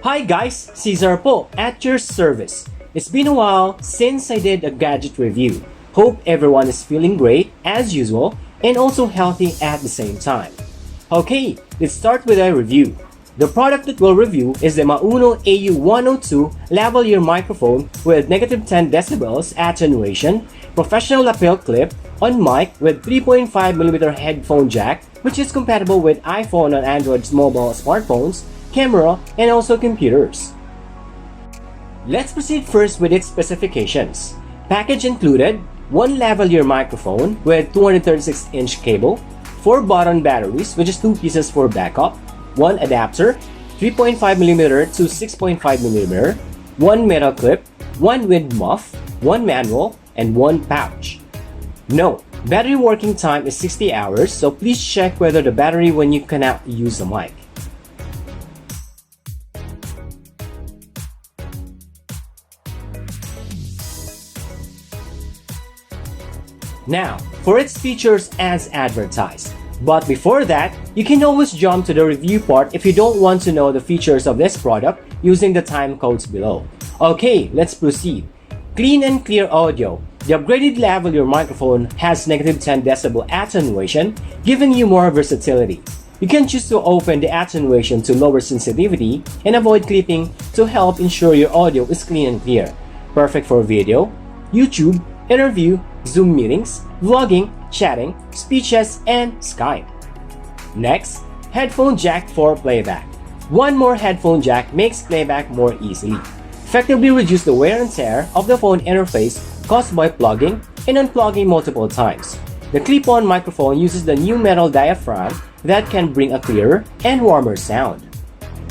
Hi guys, Cesar po at your service. It's been a while since I did a gadget review. Hope everyone is feeling great as usual and also healthy at the same time. Okay, let's start with a review. The product that we'll review is the MAONO AU-102 lavalier microphone with negative 10 decibels attenuation, professional lapel clip on mic with 3.5mm headphone jack, which is compatible with iPhone and Android mobile smartphones, camera, and also computers. Let's proceed first with its specifications. Package included one lavalier microphone with 236-inch cable, 4 button batteries, which is 2 pieces for backup, 1 adapter, 3.5mm to 6.5mm, 1 metal clip, 1 wind muff, 1 manual, and 1 pouch. Note, battery working time is 60 hours, so please check whether the battery when you cannot use the mic. Now, for its features as advertised. But before that, you can always jump to the review part if you don't want to know the features of this product using the time codes below. Okay, let's proceed. Clean and clear audio. The upgraded lavalier microphone has negative 10 decibel attenuation, giving you more versatility. You can choose to open the attenuation to lower sensitivity and avoid clipping to help ensure your audio is clean and clear. Perfect for video, YouTube, interview, Zoom meetings, vlogging, chatting, speeches, and Skype. Next, headphone jack for playback. One more headphone jack makes playback more easily. Effectively reduce the wear and tear of the phone interface caused by plugging and unplugging multiple times. The clip-on microphone uses the new metal diaphragm that can bring a clearer and warmer sound.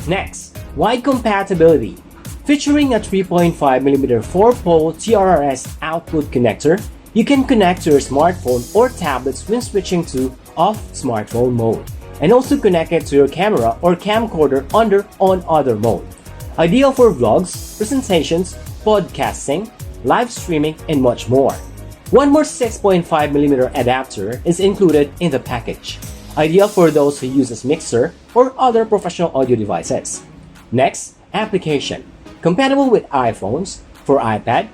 Next, wide compatibility. Featuring a 3.5mm 4-pole TRRS output connector, you can connect to your smartphone or tablets when switching to off smartphone mode, and also connect it to your camera or camcorder under on other mode. Ideal for vlogs, presentations, podcasting, live streaming, and much more. One more 6.5mm adapter is included in the package, ideal for those who use a mixer or other professional audio devices. Next, application. Compatible with iPhones, for iPad,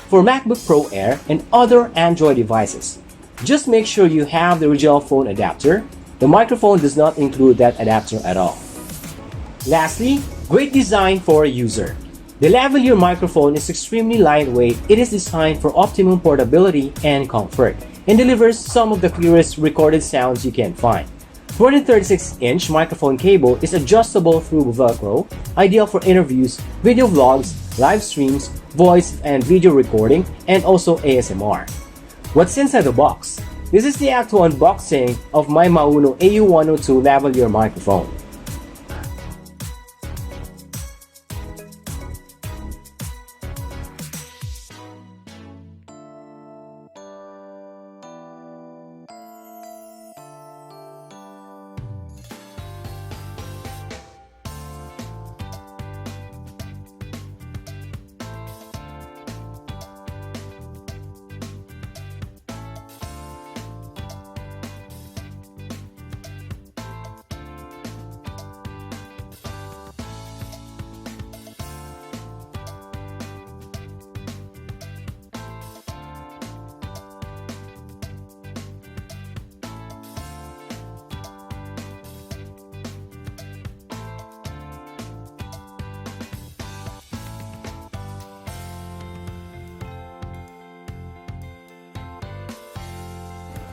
for MacBook Pro Air, and other Android devices. Just make sure you have the original phone adapter. The microphone does not include that adapter at all. Lastly, great design for a user. The lavalier microphone is extremely lightweight. It is designed for optimum portability and comfort, and delivers some of the clearest recorded sounds you can find. 236-inch microphone cable is adjustable through Velcro, ideal for interviews, video vlogs, live streams, voice and video recording, and also ASMR. What's inside the box? This is the actual unboxing of my MAONO AU-102 lavalier microphone.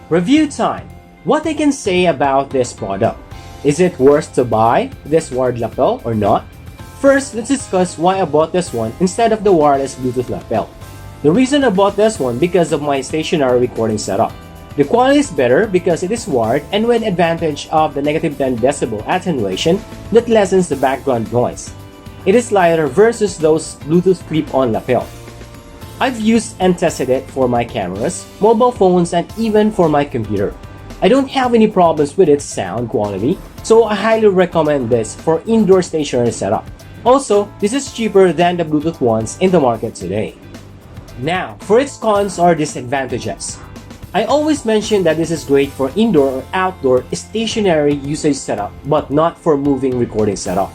Review time. What I can say about this product. Is it worth to buy this wired lapel or not? First, let's discuss why I bought this one instead of the wireless Bluetooth lapel. The reason I bought this one because of my stationary recording setup. The quality is better because it is wired and with advantage of the negative 10 decibel attenuation that lessens the background noise. It is lighter versus those Bluetooth clip-on lapel. I've used and tested it for my cameras, mobile phones, and even for my computer. I don't have any problems with its sound quality, so I highly recommend this for indoor stationary setup. Also, this is cheaper than the Bluetooth ones in the market today. Now, for its cons or disadvantages. I always mention that this is great for indoor or outdoor stationary usage setup, but not for moving recording setup.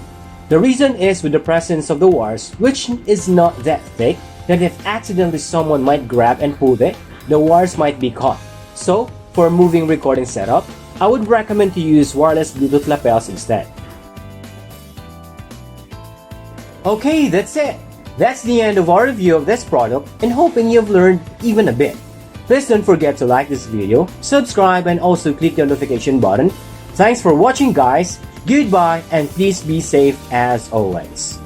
The reason is with the presence of the wires, which is not that thick, that if accidentally someone might grab and pull it, the wires might be caught. So, for moving recording setup, I would recommend to use wireless Bluetooth lapels instead. Okay, that's it. That's the end of our review of this product and hoping you've learned even a bit. Please don't forget to like this video, subscribe, and also click the notification button. Thanks for watching guys, goodbye, and please be safe as always.